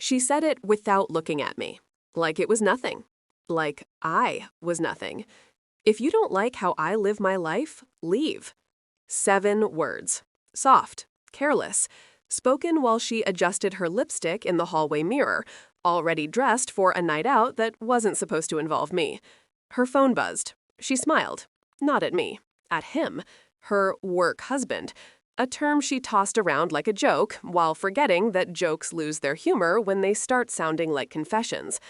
She said it without looking at me, like it was nothing, like I was nothing. If you don't like how I live my life, leave. 7 words. Soft, careless, spoken while she adjusted her lipstick in the hallway mirror, already dressed for a night out that wasn't supposed to involve me. Her phone buzzed. She smiled. Not at me. At him. Her work husband. A term she tossed around like a joke, while forgetting that jokes lose their humor when they start sounding like confessions.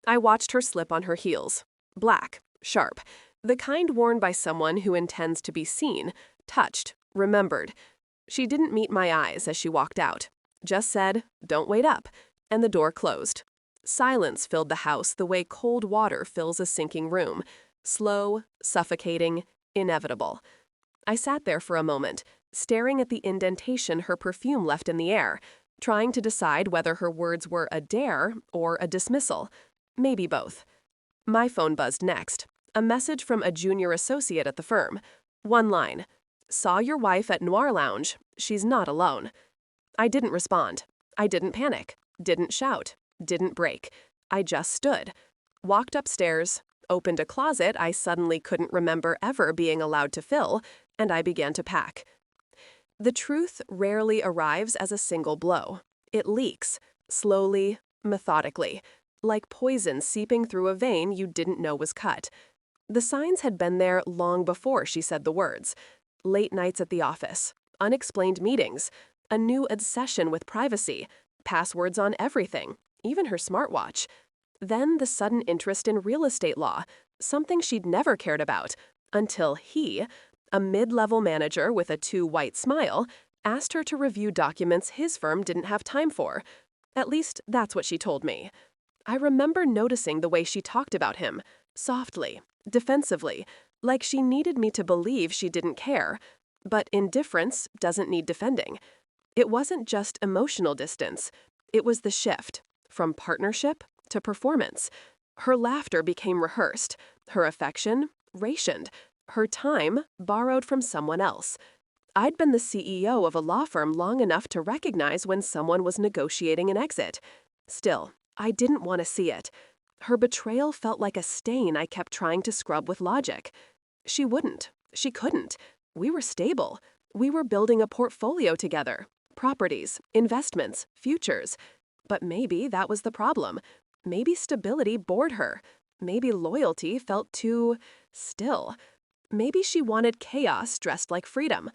I watched her slip on her heels. Black, sharp, the kind worn by someone who intends to be seen, touched, remembered. She didn't meet my eyes as she walked out. Just said, "Don't wait up," and the door closed. Silence filled the house the way cold water fills a sinking room. Slow, suffocating, inevitable. I sat there for a moment, staring at the indentation her perfume left in the air, trying to decide whether her words were a dare or a dismissal. Maybe both. My phone buzzed next. A message from a junior associate at the firm. One line. "Saw your wife at Noir Lounge. She's not alone." I didn't respond. I didn't panic. Didn't shout. Didn't break. I just stood. Walked upstairs, opened a closet I suddenly couldn't remember ever being allowed to fill, and I began to pack. The truth rarely arrives as a single blow. It leaks, slowly, methodically, like poison seeping through a vein you didn't know was cut. The signs had been there long before she said the words. Late nights at the office, unexplained meetings, a new obsession with privacy, passwords on everything, even her smartwatch. Then the sudden interest in real estate law, something she'd never cared about, until he, a mid-level manager with a too-white smile, asked her to review documents his firm didn't have time for. At least that's what she told me. I remember noticing the way she talked about him, softly, defensively, like she needed me to believe she didn't care. But indifference doesn't need defending. It wasn't just emotional distance. It was the shift, from partnership to performance. Her laughter became rehearsed, her affection rationed, her time borrowed from someone else. I'd been the CEO of a law firm long enough to recognize when someone was negotiating an exit. Still, I didn't want to see it. Her betrayal felt like a stain I kept trying to scrub with logic. She wouldn't. She couldn't. We were stable. We were building a portfolio together. Properties, investments, futures. But maybe that was the problem. Maybe stability bored her. Maybe loyalty felt too still. Maybe she wanted chaos dressed like freedom.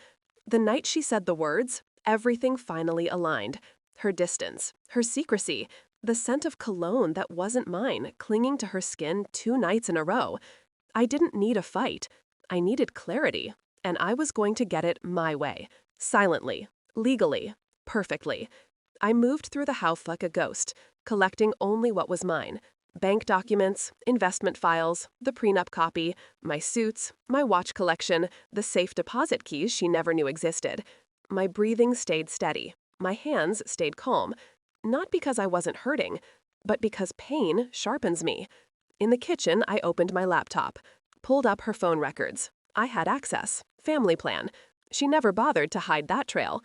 The night she said the words, everything finally aligned. Her distance, her secrecy, the scent of cologne that wasn't mine clinging to her skin 2 nights in a row. I didn't need a fight. I needed clarity, and I was going to get it my way, silently, legally, perfectly. I moved through the house like a ghost, collecting only what was mine. Bank documents, investment files, the prenup copy, my suits, my watch collection, the safe deposit keys she never knew existed. My breathing stayed steady. My hands stayed calm. Not because I wasn't hurting, but because pain sharpens me. In the kitchen, I opened my laptop, pulled up her phone records. I had access. Family plan. She never bothered to hide that trail.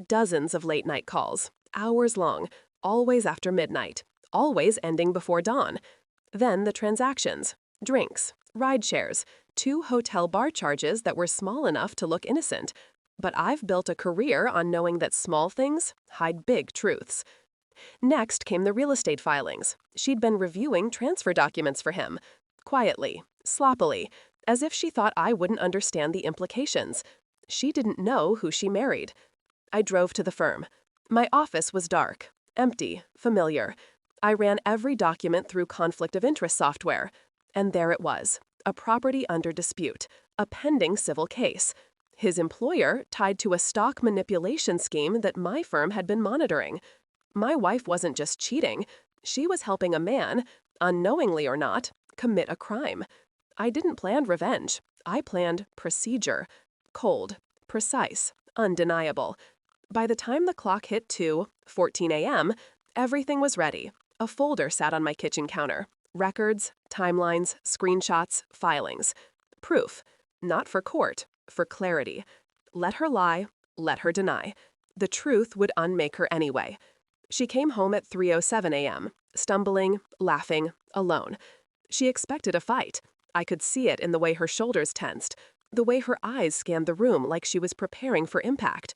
Dozens of late-night calls, hours long, always after midnight, always ending before dawn. Then the transactions, drinks, ride shares, 2 hotel bar charges that were small enough to look innocent. But I've built a career on knowing that small things hide big truths. Next came the real estate filings. She'd been reviewing transfer documents for him. Quietly, sloppily, as if she thought I wouldn't understand the implications. She didn't know who she married. I drove to the firm. My office was dark, empty, familiar. I ran every document through conflict of interest software. And there it was, a property under dispute, a pending civil case. His employer tied to a stock manipulation scheme that my firm had been monitoring. My wife wasn't just cheating. She was helping a man, unknowingly or not, commit a crime. I didn't plan revenge. I planned procedure. Cold, precise, undeniable. By the time the clock hit 2:14 a.m., everything was ready. A folder sat on my kitchen counter. Records, timelines, screenshots, filings. Proof. Not for court, for clarity. Let her lie, let her deny. The truth would unmake her anyway. She came home at 3:07 a.m., stumbling, laughing, alone. She expected a fight. I could see it in the way her shoulders tensed, the way her eyes scanned the room like she was preparing for impact.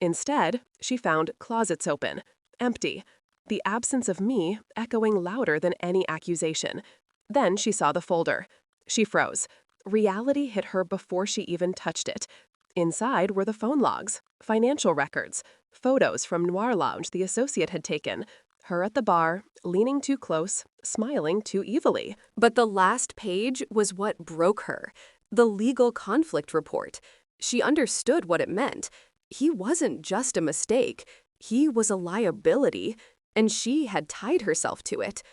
Instead, she found closets open, empty, the absence of me echoing louder than any accusation. Then she saw the folder. She froze. Reality hit her before she even touched it. Inside were the phone logs, financial records, photos from Noir Lounge the associate had taken, her at the bar, leaning too close, smiling too evilly. But the last page was what broke her. The legal conflict report. She understood what it meant. He wasn't just a mistake. He was a liability, and she had tied herself to it.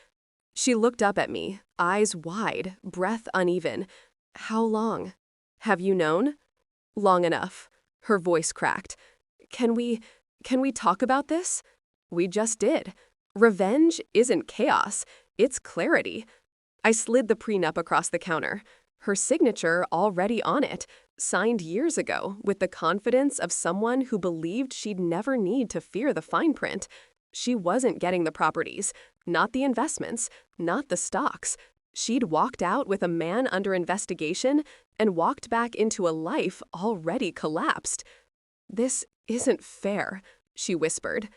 She looked up at me, eyes wide, breath uneven. How long? Have you known? Long enough. Her voice cracked. Can we talk about this? We just did. Revenge isn't chaos, it's clarity. I slid the prenup across the counter. Her signature already on it, signed years ago with the confidence of someone who believed she'd never need to fear the fine print. She wasn't getting the properties, not the investments, not the stocks. She'd walked out with a man under investigation and walked back into a life already collapsed. This isn't fair, she whispered.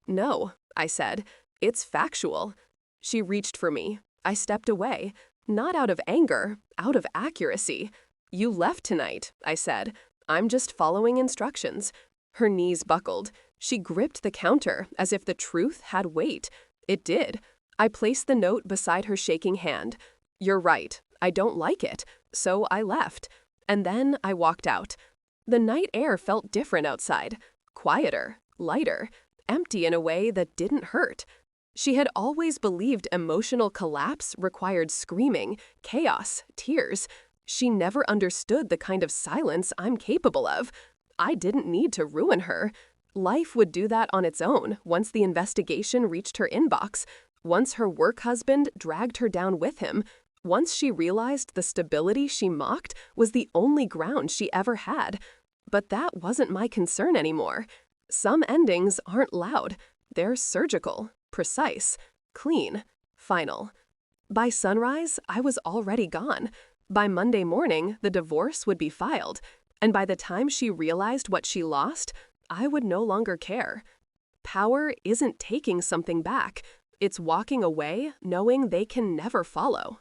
No, I said. It's factual. She reached for me. I stepped away, not out of anger, out of accuracy. You left tonight, I said. I'm just following instructions. Her knees buckled. She gripped the counter as if the truth had weight. It did. I placed the note beside her shaking hand. You're right. I don't like it. So I left. And then I walked out. The night air felt different outside. Quieter, lighter, empty in a way that didn't hurt. She had always believed emotional collapse required screaming, chaos, tears. She never understood the kind of silence I'm capable of. I didn't need to ruin her. Life would do that on its own once the investigation reached her inbox, once her work husband dragged her down with him, once she realized the stability she mocked was the only ground she ever had. But that wasn't my concern anymore. Some endings aren't loud. They're surgical, precise, clean, final. By sunrise, I was already gone. By Monday morning, the divorce would be filed. And by the time she realized what she lost, I would no longer care. Power isn't taking something back. It's walking away knowing they can never follow.